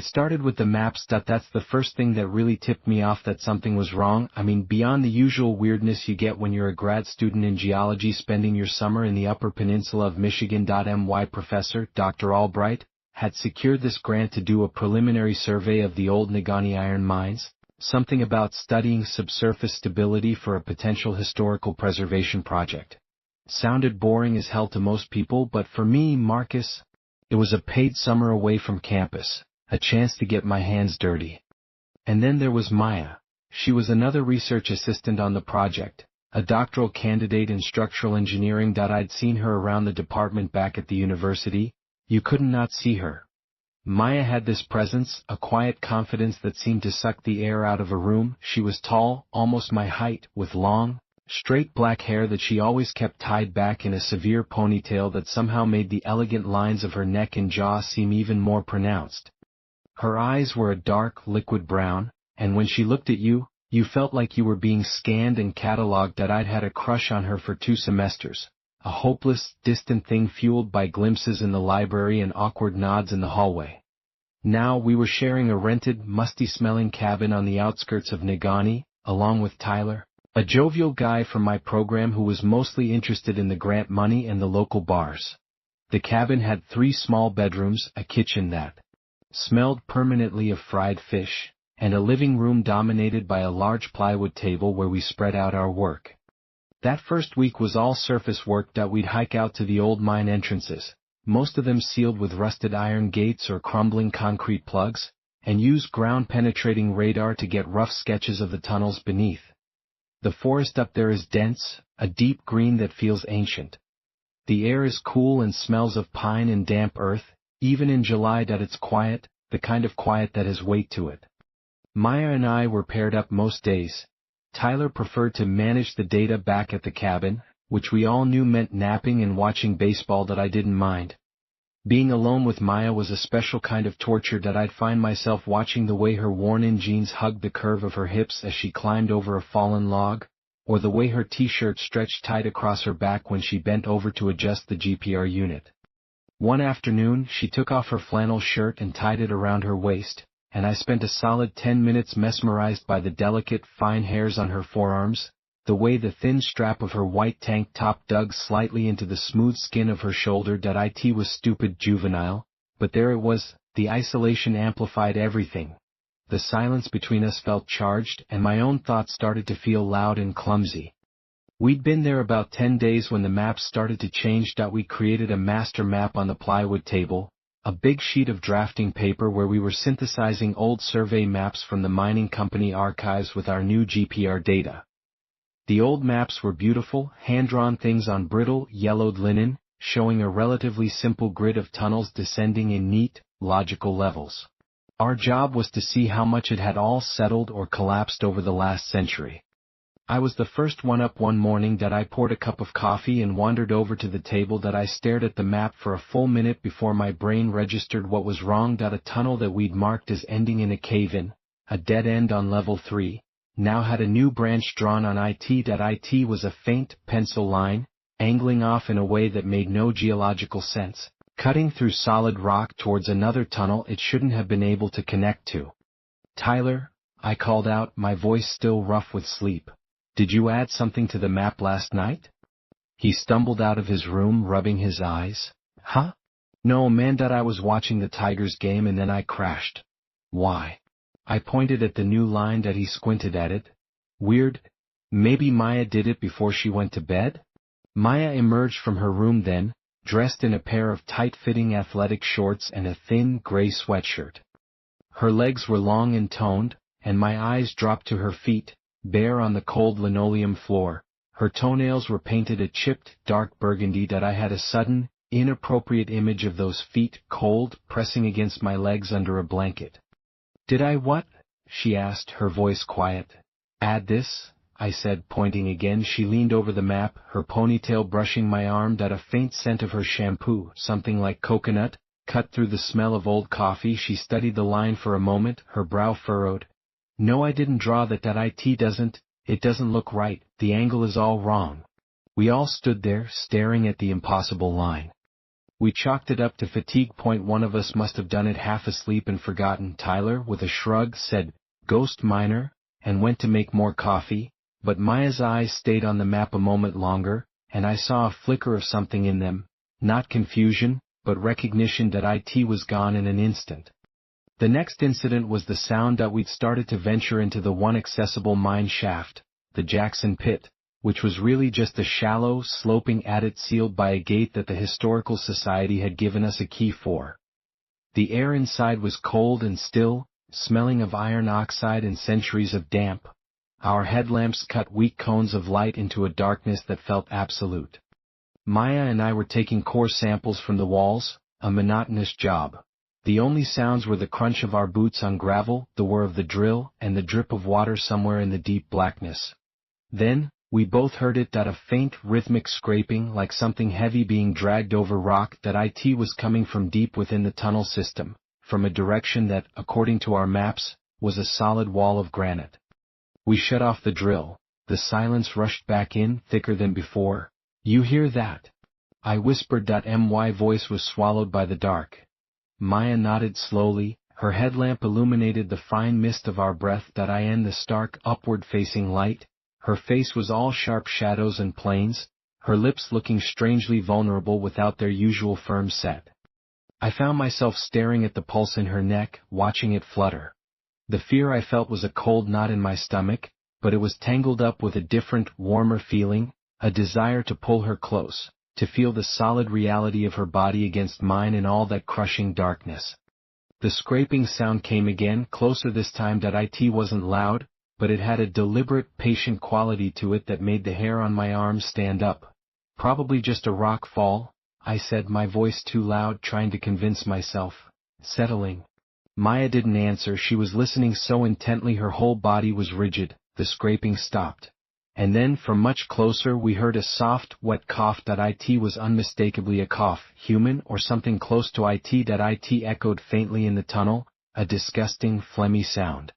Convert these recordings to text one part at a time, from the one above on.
started with the maps. That's the first thing that really tipped me off that something was wrong. I mean, beyond the usual weirdness you get when you're a grad student in geology spending your summer in the Upper Peninsula of Michigan. My professor, Dr. Albright, had secured this grant to do a preliminary survey of the old Negaunee iron mines, something about studying subsurface stability for a potential historical preservation project. Sounded boring as hell to most people, but for me, Marcus, it was a paid summer away from campus, a chance to get my hands dirty. And then there was Maya. She was another research assistant on the project, a doctoral candidate in structural engineering. I'd seen her around the department back at the university. You couldn't not see her. Maya had this presence, a quiet confidence that seemed to suck the air out of a room. She was tall, almost my height, with long, straight black hair that she always kept tied back in a severe ponytail that somehow made the elegant lines of her neck and jaw seem even more pronounced. Her eyes were a dark, liquid brown, and when she looked at you, you felt like you were being scanned and catalogued. I'd had a crush on her for 2 semesters, a hopeless, distant thing fueled by glimpses in the library and awkward nods in the hallway. Now we were sharing a rented, musty-smelling cabin on the outskirts of Negaunee, along with Tyler, a jovial guy from my program who was mostly interested in the grant money and the local bars. The cabin had 3 small bedrooms, a kitchen that smelled permanently of fried fish, and a living room dominated by a large plywood table where we spread out our work. That first week was all surface work. We'd hike out to the old mine entrances, most of them sealed with rusted iron gates or crumbling concrete plugs, and use ground-penetrating radar to get rough sketches of the tunnels beneath. The forest up there is dense, a deep green that feels ancient. The air is cool and smells of pine and damp earth, even in July. It's quiet, the kind of quiet that has weight to it. Maya and I were paired up most days. Tyler preferred to manage the data back at the cabin, which we all knew meant napping and watching baseball. I didn't mind. Being alone with Maya was a special kind of torture. I'd find myself watching the way her worn-in jeans hugged the curve of her hips as she climbed over a fallen log, or the way her t-shirt stretched tight across her back when she bent over to adjust the GPR unit. One afternoon, she took off her flannel shirt and tied it around her waist, and I spent a solid 10 minutes mesmerized by the delicate, fine hairs on her forearms, the way the thin strap of her white tank top dug slightly into the smooth skin of her shoulder. It was stupid, juvenile, but there it was. The isolation amplified everything. The silence between us felt charged, and my own thoughts started to feel loud and clumsy. We'd been there about 10 days when the maps started to change. We created a master map on the plywood table, a big sheet of drafting paper where we were synthesizing old survey maps from the mining company archives with our new GPR data. The old maps were beautiful, hand-drawn things on brittle, yellowed linen, showing a relatively simple grid of tunnels descending in neat, logical levels. Our job was to see how much it had all settled or collapsed over the last century. I was the first one up one morning. I poured a cup of coffee and wandered over to the table. I stared at the map for a full minute before my brain registered what was wrong. A tunnel that we'd marked as ending in a cave-in, a dead end on level 3, now had a new branch drawn on it. It was a faint pencil line, angling off in a way that made no geological sense, cutting through solid rock towards another tunnel it shouldn't have been able to connect to. "Tyler," I called out, my voice still rough with sleep. "Did you add something to the map last night?" He stumbled out of his room, rubbing his eyes. "Huh? No, man. I was watching the Tigers game and then I crashed." "Why?" I pointed at the new line. He squinted at it. "Weird. Maybe Maya did it before she went to bed?" Maya emerged from her room then, dressed in a pair of tight-fitting athletic shorts and a thin, gray sweatshirt. Her legs were long and toned, and my eyes dropped to her feet, bare on the cold linoleum floor. Her toenails were painted a chipped, dark burgundy. I had a sudden, inappropriate image of those feet, cold, pressing against my legs under a blanket. "Did I what?" she asked, her voice quiet. "Add this?" I said, pointing again. She leaned over the map, her ponytail brushing my arm. A faint scent of her shampoo, something like coconut, cut through the smell of old coffee. She studied the line for a moment, her brow furrowed. "No, I didn't draw that. It doesn't look right. The angle is all wrong." We all stood there, staring at the impossible line. We chalked it up to fatigue. One of us must have done it half asleep and forgotten. Tyler, with a shrug, said, "Ghost miner," and went to make more coffee, but Maya's eyes stayed on the map a moment longer, and I saw a flicker of something in them, not confusion, but recognition that it was gone in an instant. The next incident was the sound that we'd started to venture into the one accessible mine shaft, the Jackson Pit, which was really just a shallow, sloping adit sealed by a gate that the Historical Society had given us a key for. The air inside was cold and still, smelling of iron oxide and centuries of damp. Our headlamps cut weak cones of light into a darkness that felt absolute. Maya and I were taking core samples from the walls, a monotonous job. The only sounds were the crunch of our boots on gravel, the whir of the drill, and the drip of water somewhere in the deep blackness. Then, we both heard it, that a faint, rhythmic scraping like something heavy being dragged over rock, that it was coming from deep within the tunnel system, from a direction that, according to our maps, was a solid wall of granite. We shut off the drill. The silence rushed back in, thicker than before. "You hear that?" I whispered. My voice was swallowed by the dark. Maya nodded slowly, her headlamp illuminated the fine mist of our breath, the stark, upward-facing light. Her face was all sharp shadows and planes, her lips looking strangely vulnerable without their usual firm set. I found myself staring at the pulse in her neck, watching it flutter. The fear I felt was a cold knot in my stomach, but it was tangled up with a different, warmer feeling, a desire to pull her close, to feel the solid reality of her body against mine in all that crushing darkness. The scraping sound came again, closer this time. It wasn't loud, but it had a deliberate, patient quality to it that made the hair on my arms stand up. "Probably just a rock fall," I said, my voice too loud, trying to convince myself. "Settling." Maya didn't answer. She was listening so intently her whole body was rigid. The scraping stopped. And then, from much closer, we heard a soft, wet cough. It was unmistakably a cough, human or something close to it. It echoed faintly in the tunnel, a disgusting, phlegmy sound.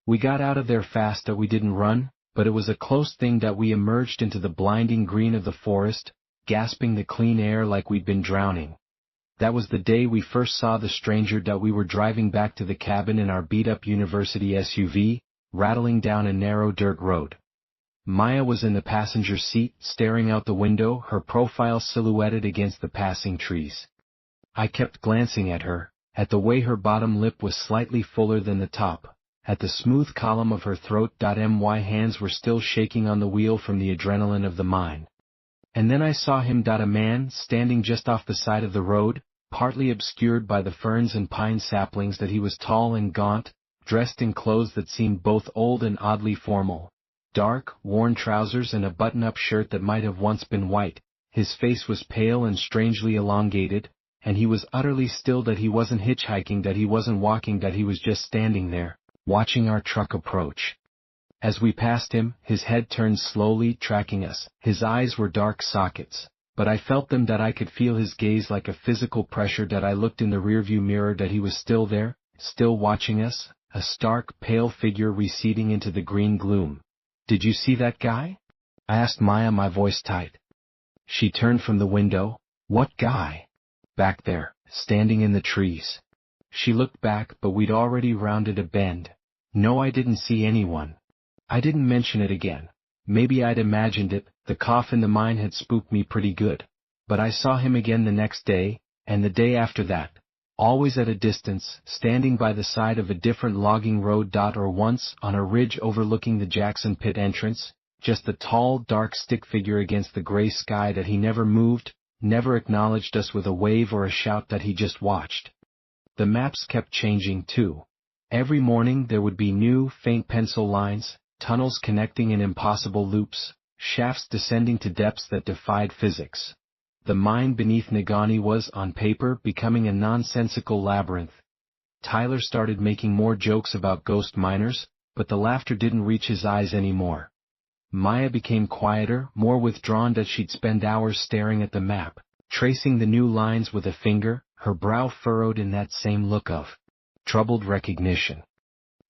We got out of there fast. We didn't run, but it was a close thing that we emerged into the blinding green of the forest, gasping the clean air like we'd been drowning. That was the day we first saw the stranger. We were driving back to the cabin in our beat-up university SUV, rattling down a narrow dirt road. Maya was in the passenger seat, staring out the window, her profile silhouetted against the passing trees. I kept glancing at her, at the way her bottom lip was slightly fuller than the top, at the smooth column of her throat. My hands were still shaking on the wheel from the adrenaline of the mine. And then I saw him. A man, standing just off the side of the road, partly obscured by the ferns and pine saplings. He was tall and gaunt, dressed in clothes that seemed both old and oddly formal. Dark, worn trousers and a button-up shirt that might have once been white. His face was pale and strangely elongated, and he was utterly still. He wasn't hitchhiking, he wasn't walking, he was just standing there, watching our truck approach. As we passed him, his head turned slowly, tracking us. His eyes were dark sockets, but I felt them. I could feel his gaze like a physical pressure. I looked in the rearview mirror. He was still there, still watching us, a stark, pale figure receding into the green gloom. "Did you see that guy?" I asked Maya, my voice tight. She turned from the window. "What guy?" "Back there, standing in the trees." She looked back, but we'd already rounded a bend. "No, I didn't see anyone." I didn't mention it again. Maybe I'd imagined it. The cough in the mine had spooked me pretty good. But I saw him again the next day, and the day after that. Always at a distance, standing by the side of a different logging road. Or once, on a ridge overlooking the Jackson Pit entrance, just a tall, dark stick figure against the gray sky. He never moved, never acknowledged us with a wave or a shout. He just watched. The maps kept changing too. Every morning there would be new, faint pencil lines, tunnels connecting in impossible loops, shafts descending to depths that defied physics. The mine beneath Negaunee was, on paper, becoming a nonsensical labyrinth. Tyler started making more jokes about ghost miners, but the laughter didn't reach his eyes anymore. Maya became quieter, more withdrawn. She'd spend hours staring at the map, tracing the new lines with a finger, her brow furrowed in that same look of troubled recognition.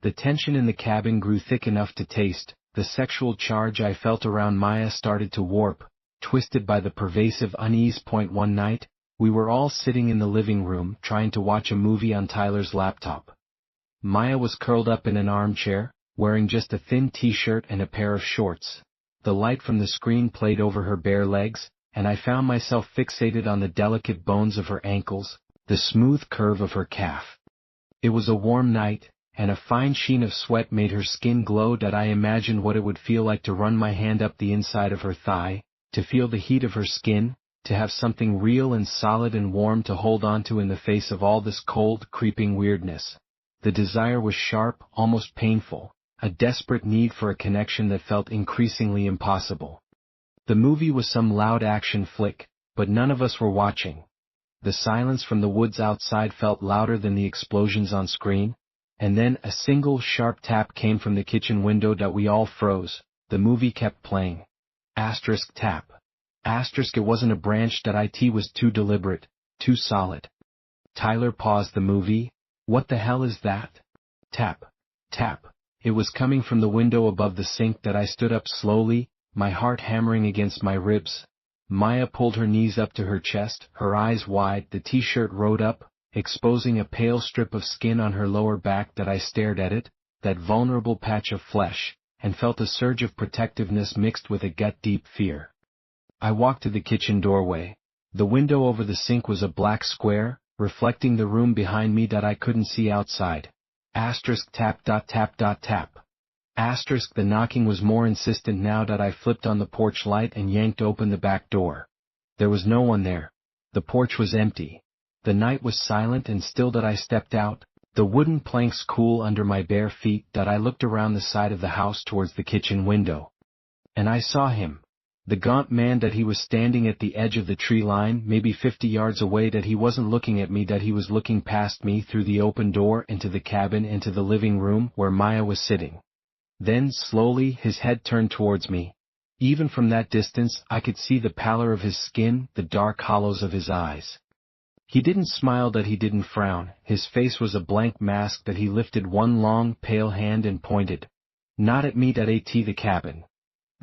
The tension in the cabin grew thick enough to taste. The sexual charge I felt around Maya started to warp, twisted by the pervasive unease. One night, We were all sitting in the living room trying to watch a movie on Tyler's laptop. Maya was curled up in an armchair, wearing just a thin t-shirt and a pair of shorts. The light from the screen played over her bare legs, and I found myself fixated on the delicate bones of her ankles, the smooth curve of her calf. It was a warm night, and a fine sheen of sweat made her skin glow that I imagined what it would feel like to run my hand up the inside of her thigh, to feel the heat of her skin, to have something real and solid and warm to hold onto in the face of all this cold, creeping weirdness. The desire was sharp, almost painful, a desperate need for a connection that felt increasingly impossible. The movie was some loud action flick, but none of us were watching. The silence from the woods outside felt louder than the explosions on screen, and then a single sharp tap came from the kitchen window that we all froze. The movie kept playing. Asterisk tap. Asterisk, it wasn't a branch that it was too deliberate, too solid. Tyler paused the movie. What the hell is that? Tap. Tap. It was coming from the window above the sink that I stood up slowly, my heart hammering against my ribs. Maya pulled her knees up to her chest, her eyes wide, the t-shirt rolled up, exposing a pale strip of skin on her lower back that I stared at it, that vulnerable patch of flesh, and felt a surge of protectiveness mixed with a gut-deep fear. I walked to the kitchen doorway. The window over the sink was a black square, reflecting the room behind me that I couldn't see outside. Asterisk tap dot tap dot tap. Asterisk, the knocking was more insistent now that I flipped on the porch light and yanked open the back door. There was no one there. The porch was empty. The night was silent and still that I stepped out, the wooden planks cool under my bare feet, that I looked around the side of the house towards the kitchen window. And I saw him. The gaunt man that he was standing at the edge of the tree line, maybe 50 yards away, that he wasn't looking at me, that he was looking past me through the open door into the cabin, into the living room where Maya was sitting. Then, slowly, his head turned towards me. Even from that distance, I could see the pallor of his skin, the dark hollows of his eyes. He didn't smile, that he didn't frown, his face was a blank mask, that he lifted one long, pale hand and pointed. Not at me, that the cabin.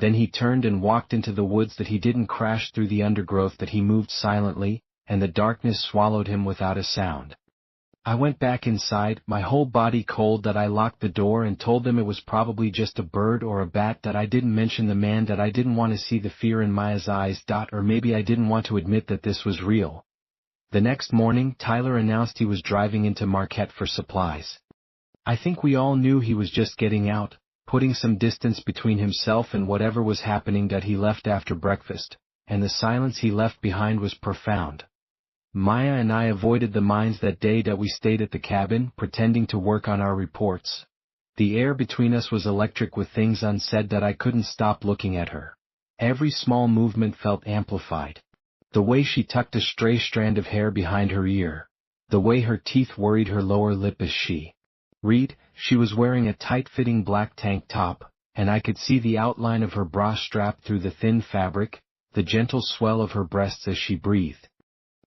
Then he turned and walked into the woods, that he didn't crash through the undergrowth, that he moved silently, and the darkness swallowed him without a sound. I went back inside, my whole body cold, that I locked the door and told them it was probably just a bird or a bat, that I didn't mention the man, that I didn't want to see the fear in Maya's eyes. Or maybe I didn't want to admit that this was real. The next morning, Tyler announced he was driving into Marquette for supplies. I think we all knew he was just getting out, putting some distance between himself and whatever was happening, that he left after breakfast, and the silence he left behind was profound. Maya and I avoided the mines that day that we stayed at the cabin, pretending to work on our reports. The air between us was electric with things unsaid, that I couldn't stop looking at her. Every small movement felt amplified. The way she tucked a stray strand of hair behind her ear. The way her teeth worried her lower lip as she she was wearing a tight-fitting black tank top, and I could see the outline of her bra strap through the thin fabric, the gentle swell of her breasts as she breathed.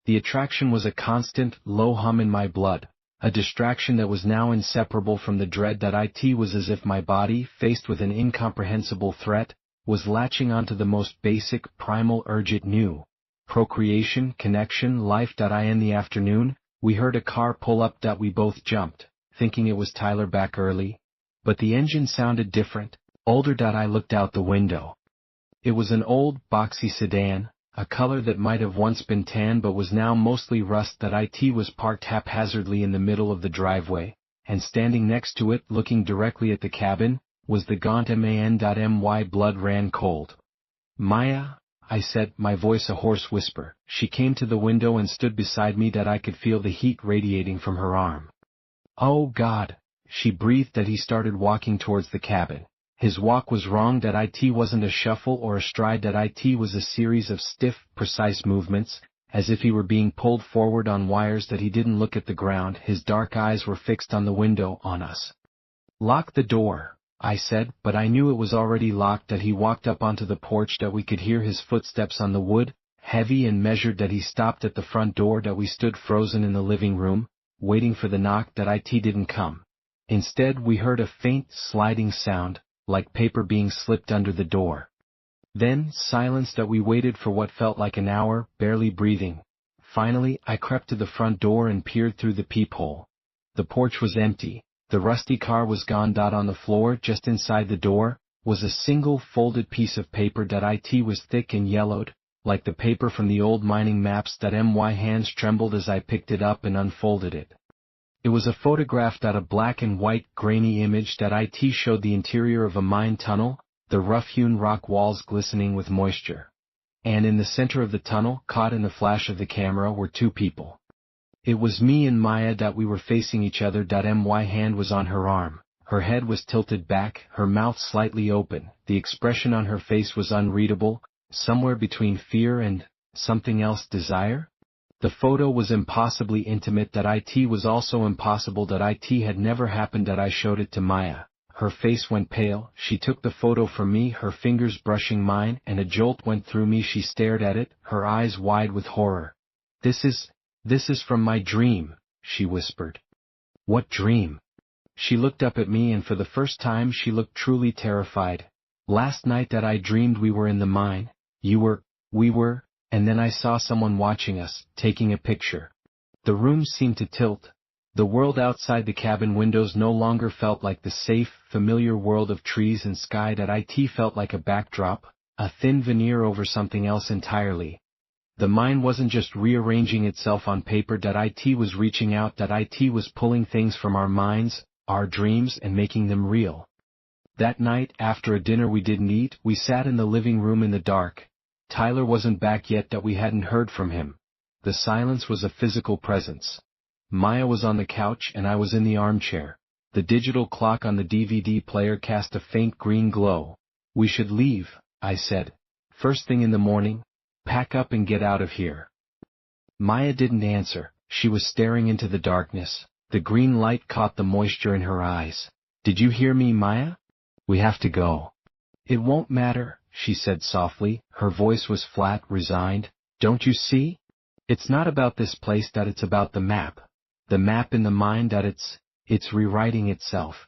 The attraction was a constant, low hum in my blood, a distraction that was now inseparable from the dread that it was as if my body, faced with an incomprehensible threat, was latching onto the most basic, primal urge it knew. Procreation, connection, life. In the afternoon, we heard a car pull up, that we both jumped, thinking it was Tyler back early. But the engine sounded different, older. I looked out the window. It was an old, boxy sedan, a color that might have once been tan but was now mostly rust. It was parked haphazardly in the middle of the driveway, and standing next to it, looking directly at the cabin, was the gaunt man. My blood ran cold. Maya, I said, my voice a hoarse whisper. She came to the window and stood beside me, that I could feel the heat radiating from her arm. Oh God, she breathed. That he started walking towards the cabin. His walk was wrong. That it wasn't a shuffle or a stride. That it was a series of stiff, precise movements, as if he were being pulled forward on wires. That he didn't look at the ground. His dark eyes were fixed on the window, on us. Lock the door, I said, but I knew it was already locked. That he walked up onto the porch. That we could hear his footsteps on the wood, heavy and measured. That he stopped at the front door. That we stood frozen in the living room, waiting for the knock. That it didn't come. Instead, we heard a faint, sliding sound, like paper being slipped under the door. Then, silence. That we waited for what felt like an hour, barely breathing. Finally, I crept to the front door and peered through the peephole. The porch was empty. The rusty car was gone. On the floor, just inside the door, was a single folded piece of paper. It was thick and yellowed, like the paper from the old mining maps. My hands trembled as I picked it up and unfolded it. It was a photograph. A black and white, grainy image. It showed the interior of a mine tunnel, the rough-hewn rock walls glistening with moisture. And in the center of the tunnel, caught in the flash of the camera, were two people. It was me and Maya. We were facing each other. My hand was on her arm. Her head was tilted back, her mouth slightly open. The expression on her face was unreadable, somewhere between fear and, something else, desire? The photo was impossibly intimate. It was also impossible. It had never happened. I showed it to Maya. Her face went pale. She took the photo from me, her fingers brushing mine, and a jolt went through me. She stared at it, her eyes wide with horror. This is from my dream," she whispered. "What dream?" She looked up at me, and for the first time she looked truly terrified. "Last night I dreamed we were in the mine. We were, and then I saw someone watching us, taking a picture." The room seemed to tilt. The world outside the cabin windows no longer felt like the safe, familiar world of trees and sky. It felt like a backdrop, a thin veneer over something else entirely. The mine wasn't just rearranging itself on paper. It was reaching out. It was pulling things from our minds, our dreams, and making them real. That night, after a dinner we didn't eat, we sat in the living room in the dark. Tyler wasn't back yet. We hadn't heard from him. The silence was a physical presence. Maya was on the couch and I was in the armchair. The digital clock on the DVD player cast a faint green glow. "We should leave," I said. "First thing in the morning. Pack up and get out of here." Maya didn't answer. She was staring into the darkness. The green light caught the moisture in her eyes. "Did you hear me, Maya? We have to go." "It won't matter," she said softly. Her voice was flat, resigned. "Don't you see? It's not about this place. It's about the map. The map in the mind. It's rewriting itself."